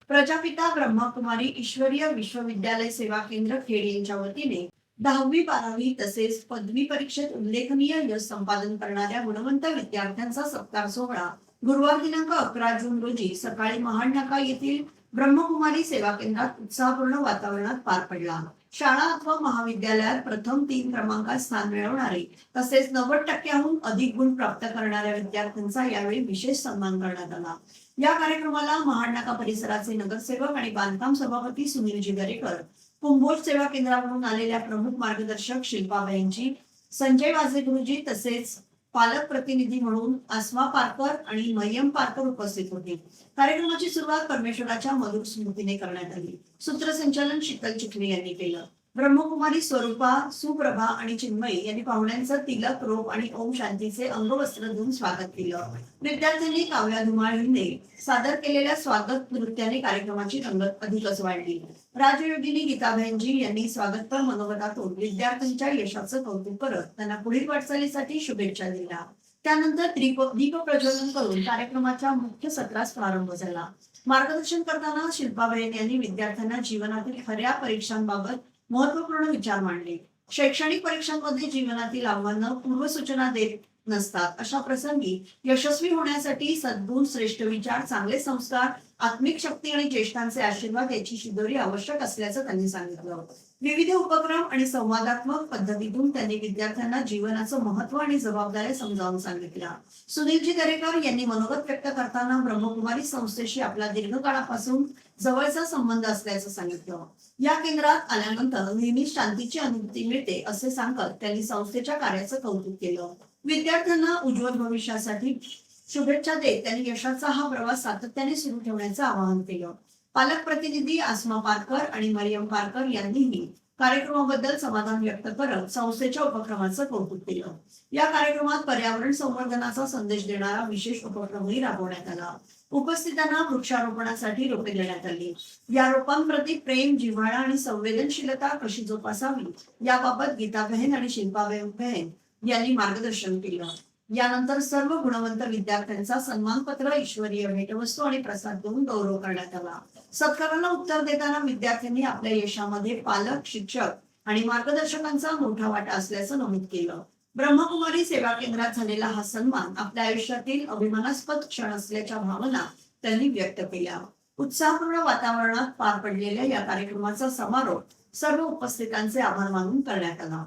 प्रजापिता ब्रह्मकुमारी ईश्वरीय विश्वविद्यालय सेवा केंद्र खेड यांच्या वतीने 10वी-12वी तसेच पदवी परीक्षेत उल्लेखनीय यश संपादन करणाऱ्या गुणवंत विद्यार्थ्यांचा सत्कार सोहळा गुरुवार दिनांक 11 जून रोजी सकाळी महाड नाका येथील ब्रह्मकुमारी सेवा केंद्रात उत्साहपूर्ण वातावरणात पार पडला. शाळा अथवा महाविद्यालयात प्रथम 3 क्रमांकात स्थान मिळवणारे तसेच 90% अधिक गुण प्राप्त करणाऱ्या विद्यार्थ्यांचा यावेळी विशेष सन्मान करण्यात आला. या कार्यक्रमाला महाड नाका परिसराचे नगरसेवक आणि बांधकाम सभापती सुनीलजी दरेकर, कुंभोज सेवा केंद्रावरून आलेल्या प्रमुख मार्गदर्शक शिल्पाबाईंची, संजय वाजे गुरुजी तसेच पालक प्रतिनिधी म्हणून आसमा पारकर आणि मय्यम पारकर उपस्थित होते. कार्यक्रमाची सुरुवात परमेश्वराच्या मधुर स्मृतीने करण्यात आली. सूत्रसंचालन शीतल चिखली यांनी केलं. ब्रह्मकुमारी स्वरूपा, सुप्रभा आणि चिन्मयी यांनी पाहुण्यांचं तिलक, रोप आणि ओम शांतीचे अंगवस्त्र देऊन स्वागत केलं. विद्यार्थ्यांनी काव्या धुमाळीने सादर केलेल्या स्वागत नृत्याने कार्यक्रमाची रंगत अधिकच वाढली. राजयोगिनी गीताबेनजी यांनी स्वागतपर मनोगतातून विद्यार्थ्यांच्या यशाचं कौतुक करत त्यांना पुढील वाटचालीसाठी शुभेच्छा दिल्या. त्यानंतर दीप प्रज्वलन करून कार्यक्रमाच्या मुख्य सत्रास प्रारंभ झाला. मार्गदर्शन करताना शिल्पाबाई यांनी विद्यार्थ्यांना जीवनातील खऱ्या परीक्षांबाबत महत्वपूर्ण विचार मांडले. शैक्षणिक परीक्षांमध्ये जीवनातील आव्हानं पूर्वसूचना देत नसतात. अशा प्रसंगी यशस्वी होण्यासाठी सद्गुण, श्रेष्ठ विचार, चांगले संस्कार, आत्मिक शक्ती आणि ज्येष्ठांचे आशीर्वाद याची शिदोरी आवश्यक असल्याचं त्यांनी सांगितलं. विविध उपक्रम आणि संवादात्मक पद्धतीतून त्यांनी विद्यार्थ्यांना जीवनाचं महत्व आणि जबाबदाऱ्या समजावून सांगितल्या. सुनीलजी दरेकर यांनी मनोगत व्यक्त करताना ब्रह्मकुमारी संस्थेशी आपला दीर्घकाळापासून जवळचा संबंध असल्याचं सांगितलं. या केंद्रात आल्यानंतर नेहमीच शांतीची अनुभूती मिळते असे सांगत त्यांनी संस्थेच्या कार्याचं कौतुक केलं. विद्यार्थ्यांना उज्ज्वल भविष्यासाठी शुभेच्छा देत त्यांनी यशाचा हा प्रवास सातत्याने सुरू ठेवण्याचं आवाहन केलं. पालक प्रतिनिधी आसमा पारकर आणि मरियम पारकर यांनीही कार्यक्रमाबद्दल समाधान व्यक्त करत संस्थेच्या उपक्रमाचं कौतुक केलं. या कार्यक्रमात पर्यावरण संवर्धनाचा संदेश देणारा विशेष उपक्रमही राबवण्यात आला. उपस्थितांना वृक्षारोपणासाठी रोपे देण्यात आली. या रोपांप्रती प्रेम, जिव्हाळा आणि संवेदनशीलता कशी जोपासावी याबाबत गीताबेन आणि शिल्पाबाई यांनी मार्गदर्शन केलं. यानंतर सर्व गुणवंत विद्यार्थ्यांचा सन्मानपत्र, ईश्वरीय भेटवस्तू आणि प्रसाद देऊन गौरव करण्यात आला. सत्काराला उत्तर देताना विद्यार्थ्यांनी आपल्या यशामध्ये पालक, शिक्षक आणि मार्गदर्शकांचा मोठा वाटा असल्याचं नमूद केलं. ब्रह्मकुमारी सेवा केंद्रात झालेला हा सन्मान आपल्या आयुष्यातील अभिमानास्पद क्षण असल्याच्या भावना त्यांनी व्यक्त केल्या. उत्साहपूर्ण वातावरणात पार पडलेल्या या कार्यक्रमाचा समारोप सर्व उपस्थितांचे आभार मानून करण्यात आला.